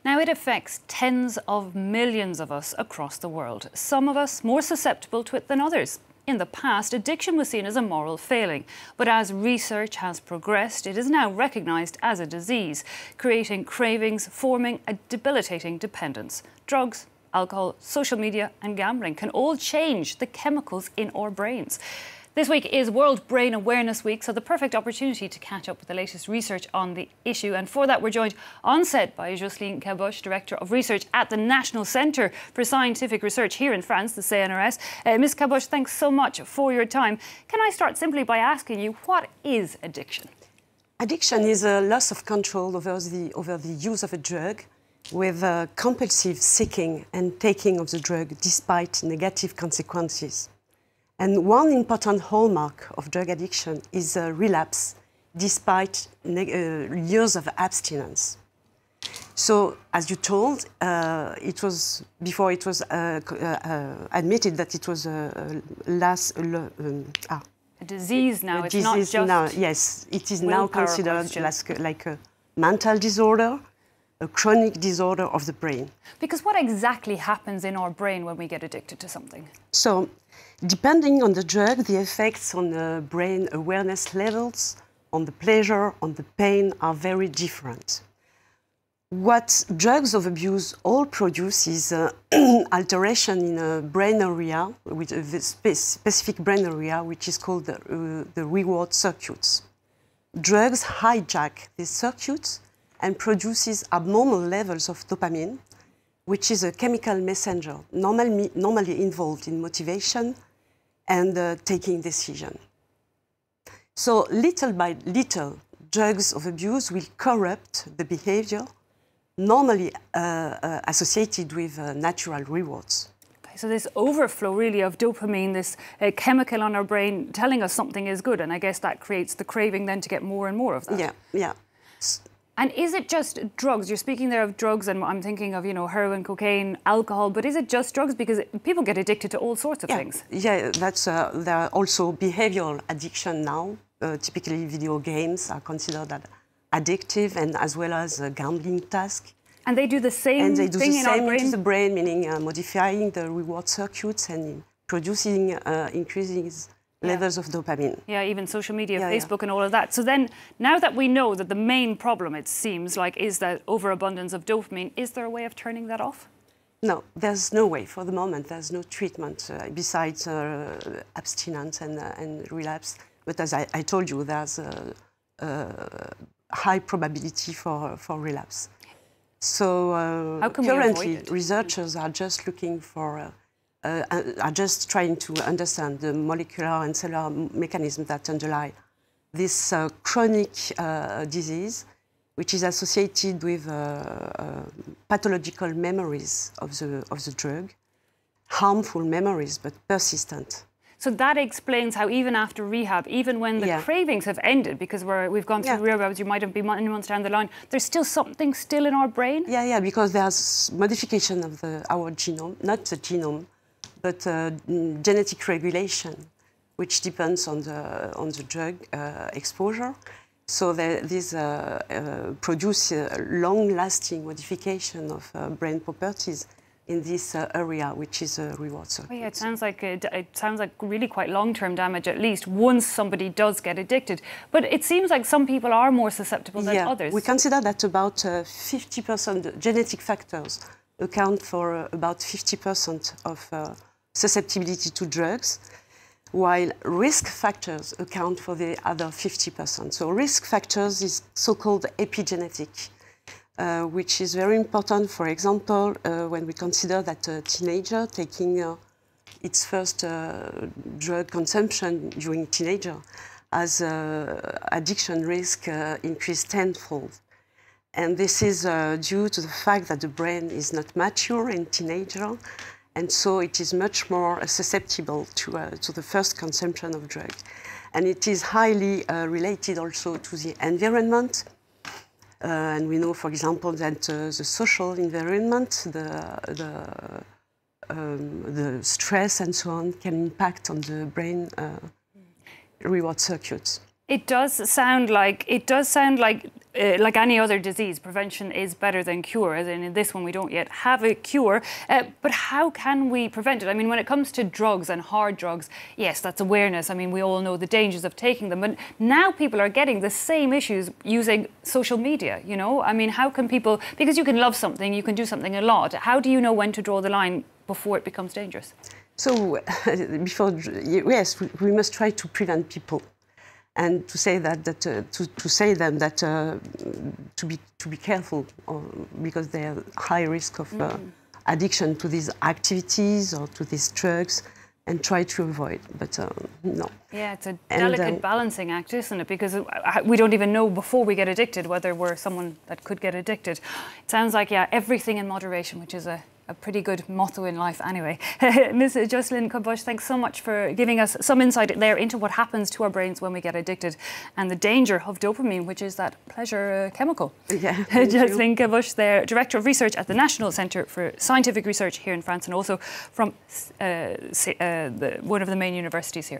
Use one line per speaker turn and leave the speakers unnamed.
Now, it affects tens of millions of us across the world, some of us more susceptible to it than others. In the past, addiction was seen as a moral failing, but as research has progressed, it is now recognised as a disease, creating cravings, forming a debilitating dependence. Drugs, alcohol, social media and gambling can all change the chemicals in our brains. This week is World Brain Awareness Week, so the perfect opportunity to catch up with the latest research on the issue. And for that, we're joined on set by Jocelyne Caboche, Director of Research at the National Centre for Scientific Research here in France, the CNRS. Ms. Caboche, thanks so much for your time. Can I start simply by asking you, what is addiction?
Addiction is a loss of control over the use of a drug, with compulsive seeking and taking of the drug despite negative consequences. And one important hallmark of drug addiction is relapse, despite years of abstinence. So, as you told, before it was admitted that it was a
disease now.
It's not just now. Yes, it is now considered like a mental disorder, a chronic disorder of the brain.
Because what exactly happens in our brain when we get addicted to something?
So, depending on the drug, the effects on the brain awareness levels, on the pleasure, on the pain are very different. What drugs of abuse all produce is alteration in a brain area, with a specific brain area, which is called the reward circuits. Drugs hijack these circuits and produces abnormal levels of dopamine, which is a chemical messenger normally involved in motivation and taking decision. So little by little, drugs of abuse will corrupt the behavior normally associated with natural rewards.
Okay, so this overflow really of dopamine, this chemical on our brain telling us something is good, and I guess that creates the craving then to get more and more of that.
Yeah, yeah.
And is it just drugs? You're speaking there of drugs, and I'm thinking of, heroin, cocaine, alcohol, but is it just drugs? Because people get addicted to all sorts of things.
Yeah, there are also behavioral addiction now. Typically, video games are considered addictive, and as well as gambling tasks.
And they do the same thing in our brain? And they do the same
to the brain, meaning modifying the reward circuits and producing increasing levels of dopamine.
Yeah, even social media, Facebook and all of that. So then, now that we know that the main problem, it seems like, is that overabundance of dopamine, is there a way of turning that off?
No, there's no way for the moment. There's no treatment besides abstinence and relapse. But as I told you, there's a high probability for relapse. So currently, researchers are just looking for are just trying to understand the molecular and cellular mechanisms that underlie this chronic disease, which is associated with pathological memories of the drug, harmful memories, but persistent.
So that explains how even after rehab, even when the cravings have ended, because we've gone through rehab, you might have been many months down the line, there's still something still in our brain? Yeah,
because there's modification of our genome, not the genome, but genetic regulation, which depends on the drug exposure. So these produce long-lasting modification of brain properties in this area, which is a reward circuit.
Oh, yeah, it sounds like really quite long-term damage, at least once somebody does get addicted. But it seems like some people are more susceptible than others.
We consider that about 50% genetic factors account for about 50% of susceptibility to drugs, while risk factors account for the other 50%. So risk factors is so-called epigenetic, which is very important, for example, when we consider that a teenager taking its first drug consumption during teenager has addiction risk increased tenfold. And this is due to the fact that the brain is not mature in teenager, and so it is much more susceptible to the first consumption of drugs. And it is highly related also to the environment. And we know, for example, that the social environment, the stress and so on can impact on the brain reward circuits.
It does sound like like any other disease, prevention is better than cure. As in this one, we don't yet have a cure. But how can we prevent it? I mean, when it comes to drugs and hard drugs, yes, that's awareness. I mean, we all know the dangers of taking them. But now people are getting the same issues using social media, you know? I mean, how can people, because you can love something, you can do something a lot. How do you know when to draw the line before it becomes dangerous?
So, yes, we must try to prevent people. And to say to say them that to be careful, because they are high risk of addiction to these activities or to these drugs, and try to avoid. But no.
Yeah, it's a delicate balancing act, isn't it? Because we don't even know before we get addicted whether we're someone that could get addicted. It sounds like, yeah, everything in moderation, which is a pretty good motto in life anyway. Ms. Jocelyne Caboche, thanks so much for giving us some insight there into what happens to our brains when we get addicted and the danger of dopamine, which is that pleasure chemical.
Yeah,
Jocelyne Caboche there, Director of Research at the National Centre for Scientific Research here in France, and also from one of the main universities here.